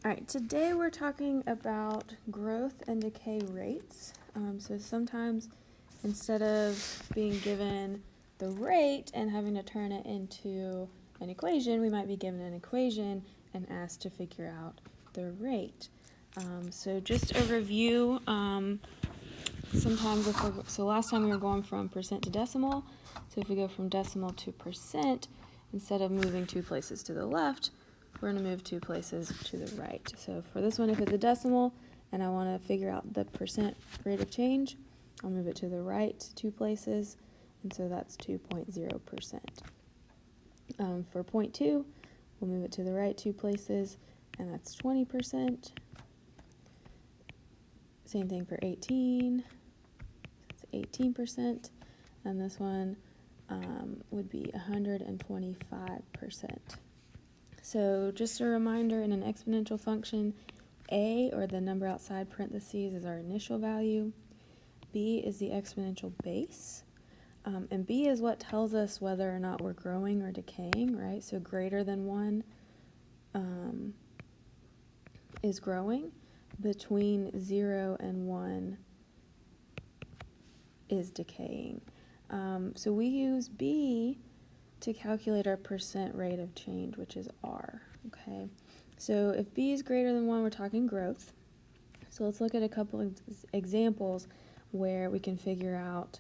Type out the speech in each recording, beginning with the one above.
All right, today we're talking about growth and decay rates. So sometimes instead of being given the rate and having to turn it into an equation, we might be given an equation and asked to figure out the rate. So just a review, sometimes so last time we were going from percent to decimal. So if we go from decimal to percent, instead of moving 2 places to the left, we're going to move 2 places to the right. So for this one, if it's a decimal and I want to figure out the percent rate of change, I'll move it to the right 2 places, and so that's 2.0%. For 0.2, we'll move it to the right 2 places, and that's 20%. Same thing for 18, that's 18%, and this one would be 125%. So just a reminder, in an exponential function, a, or the number outside parentheses, is our initial value. B is the exponential base. And B is what tells us whether or not we're growing or decaying, right? So greater than 1 is growing. Between 0 and 1 is decaying. So we use B to calculate our percent rate of change, which is R, okay? So if B is greater than 1, we're talking growth. So let's look at a couple of examples where we can figure out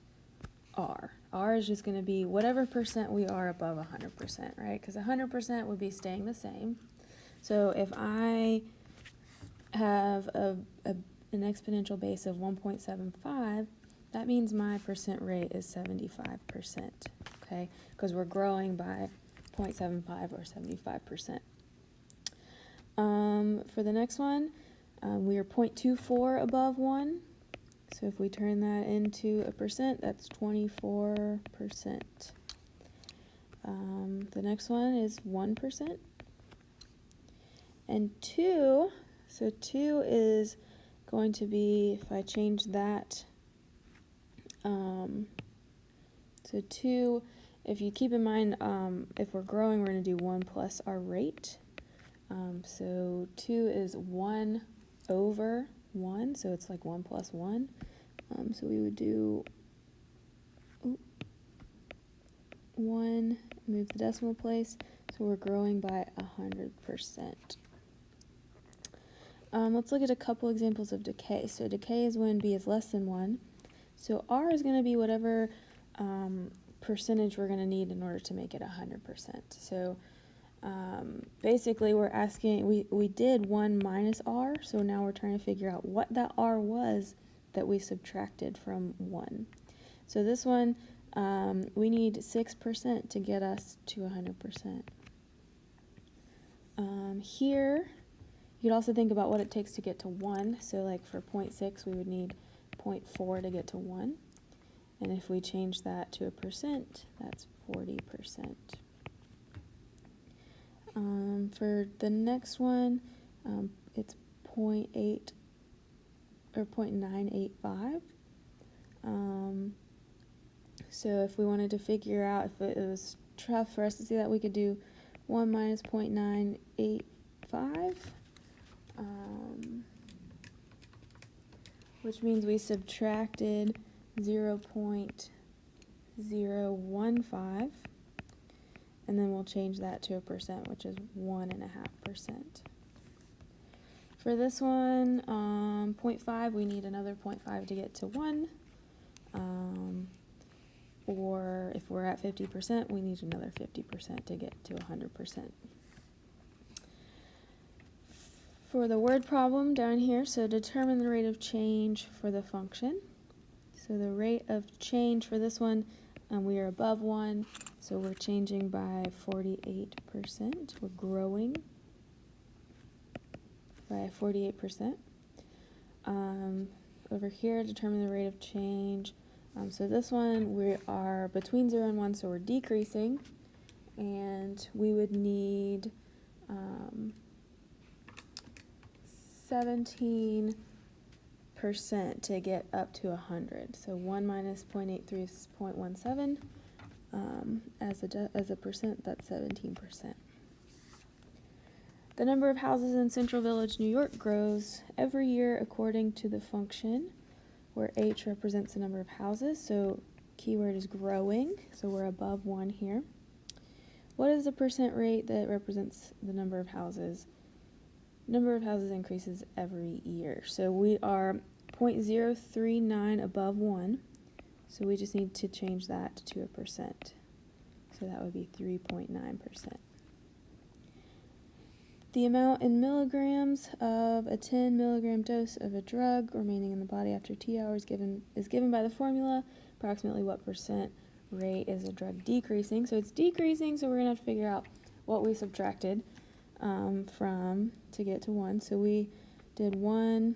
R. R is just going to be whatever percent we are above 100%, right? Because 100% would be staying the same. So if I have an exponential base of 1.75, that means my percent rate is 75%, okay? Because we're growing by 0.75 or 75%. For the next one, we are 0.24 above 1. So if we turn that into a percent, that's 24%. The next one is 1%. And 2, so 2 is going to be, if I change that, so 2, if you keep in mind, if we're growing, we're going to do 1 plus our rate. So 2 is 1 over 1, so it's like 1 plus 1. So we would do 1, move the decimal place, so we're growing by 100%. Let's look at a couple examples of decay. So decay is when B is less than 1. So R is going to be whatever percentage we're going to need in order to make it 100%. So basically we're asking, we did 1 minus R, so now we're trying to figure out what that R was that we subtracted from 1. So this one, we need 6% to get us to 100%. Here, you could also think about what it takes to get to 1. So like for 0.6, we would need 0.4 to get to 1. And if we change that to a percent, that's 40%. For the next one, it's 0.8 or 0.985. So if we wanted to figure out if it was tough for us to see that, we could do 1 minus 0.985, which means we subtracted 0.015, and then we'll change that to a percent, which is 1.5%. For this one, 0.5, we need another 0.5 to get to 1. Or if we're at 50%, we need another 50% to get to 100%. For the word problem down here, so determine the rate of change for the function. So the rate of change for this one, we are above 1, so we're changing by 48%. We're growing by 48%. Over here, determine the rate of change. So this one, we are between 0 and 1, so we're decreasing, and we would need 17% to get up to 100. So 1 minus 0.83 is 0.17. As a percent, that's 17%. The number of houses in Central Village, New York grows every year according to the function where H represents the number of houses. So keyword is growing, so we're above 1 here. What is the percent rate that represents the number of houses? Number of houses increases every year. So we are 0.039 above 1. So we just need to change that to a percent. So that would be 3.9%. The amount in milligrams of a 10 milligram dose of a drug remaining in the body after T hours is given by the formula. Approximately what percent rate is a drug decreasing? So it's decreasing, so we're going to have to figure out what we subtracted from to get to 1. So we did 1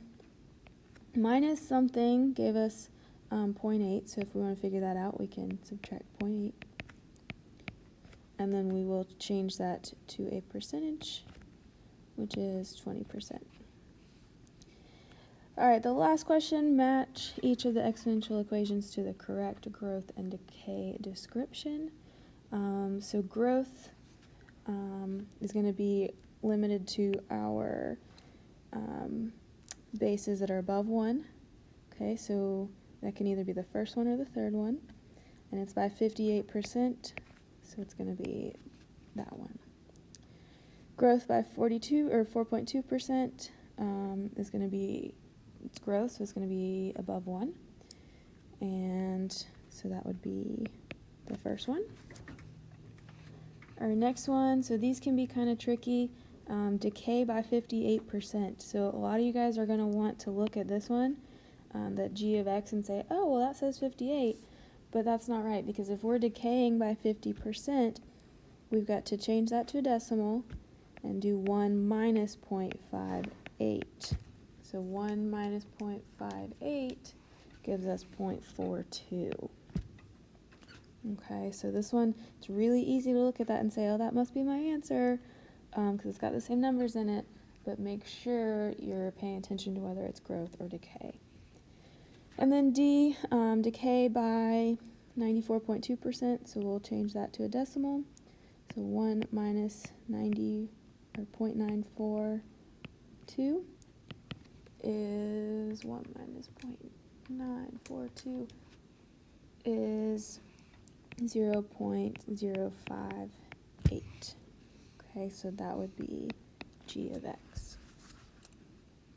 minus something gave us 0.8. So if we want to figure that out, we can subtract 0.8. And then we will change that to a percentage, which is 20%. All right, the last question, match each of the exponential equations to the correct growth and decay description. So growth is going to be limited to our bases that are above 1. Okay, so that can either be the first one or the third one. And it's by 58%, so it's going to be that one. Growth by 42 or 4.2% is going to be, it's growth, so it's going to be above 1. And so that would be the first one. Our next one, so these can be kind of tricky. Decay by 58%. So a lot of you guys are going to want to look at this one, that g of x, and say, oh, well, that says 58. But that's not right, because if we're decaying by 50%, we've got to change that to a decimal and do 1 minus 0.58. So 1 minus 0.58 gives us 0.42. Okay, so this one, it's really easy to look at that and say, oh, that must be my answer, because it's got the same numbers in it, but make sure you're paying attention to whether it's growth or decay. And then D, decay by 94.2%, so we'll change that to a decimal. So 1 minus 90, or 0.942 is 1 minus 0.942 is 0.058. Okay, so that would be g of x.